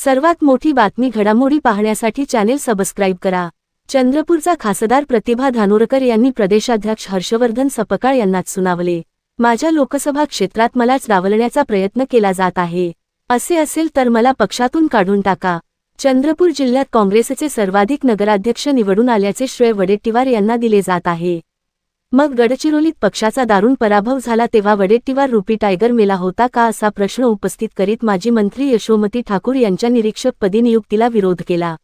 सर्वात मोठी बातमी घडामोडी पाहण्यासाठी चॅनेल सबस्क्राईब करा। चंद्रपूरचा खासदार प्रतिभा धानोरकर यांनी प्रदेशाध्यक्ष हर्षवर्धन सपकाळ यांनाच सुनावले, माझ्या लोकसभा क्षेत्रात मलाच डावलण्याचा प्रयत्न केला जात आहे। असे असेल तर मला पक्षातून काढून टाका। चंद्रपूर जिल्ह्यात काँग्रेसचे सर्वाधिक नगराध्यक्ष निवडून आल्याचे श्रेय वडेट्टीवार यांना दिले जात आहे। मग गडचिरोलीत पक्षाचा दारुण पराभव झाला तेव्हा वडेट्टीवार रूपी टायगर मेला होता का, असा प्रश्न उपस्थित करीत माजी मंत्री यशोमती ठाकूर यांच्या निरीक्षकपदी नियुक्तीला विरोध केला।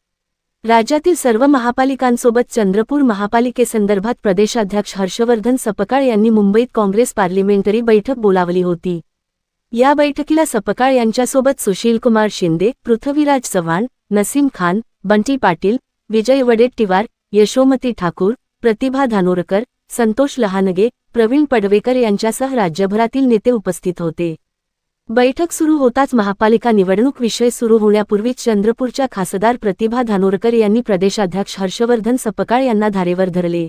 राज्यातील सर्व महापालिकांसोबत चंद्रपूर महापालिकेसंदर्भात प्रदेशाध्यक्ष हर्षवर्धन सपकाळ यांनी मुंबईत काँग्रेस पार्लिमेंटरी बैठक बोलावली होती। या बैठकीला सपकाळ यांच्यासोबत सुशीलकुमार शिंदे, पृथ्वीराज चव्हाण, नसीम खान, बंटी पाटील, विजय वडेट्टीवार, यशोमती ठाकूर, प्रतिभा धानोरकर, संतोष लहानगे, प्रवीण पडवेकर यांच्यासह राज्यभरातील नेते उपस्थित होते। बैठक सुरू होताच महापालिका निवडणूक विषय सुरू होण्यापूर्वीच चंद्रपूरच्या खासदार प्रतिभा धानोरकर यांनी प्रदेशाध्यक्ष हर्षवर्धन सपकाळ यांना धारेवर धरले।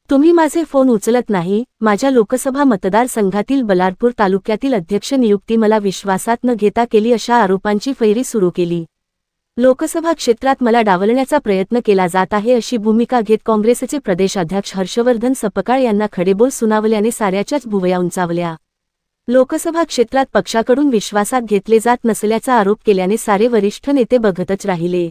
तुम्ही माझे फोन उचलत नाही, माझ्या लोकसभा मतदारसंघातील बलारपूर तालुक्यातील अध्यक्ष नियुक्ती मला विश्वासात न घेता केली, अशा आरोपांची फैरी सुरू केली। लोकसभा क्षेत्रात मला डावलण्याचा प्रयत्न केला जात आहे, अशी भूमिका घेत काँग्रेसचे प्रदेशाध्यक्ष हर्षवर्धन सपकाळ यांना खडेबोल सुनावल्याने साऱ्याच्याच भुवया उंचावल्या। लोकसभा क्षेत्रात पक्षाकडून विश्वासात घेतले जात नसल्याचा आरोप केल्याने सारे वरिष्ठ नेते बघतच राहिले।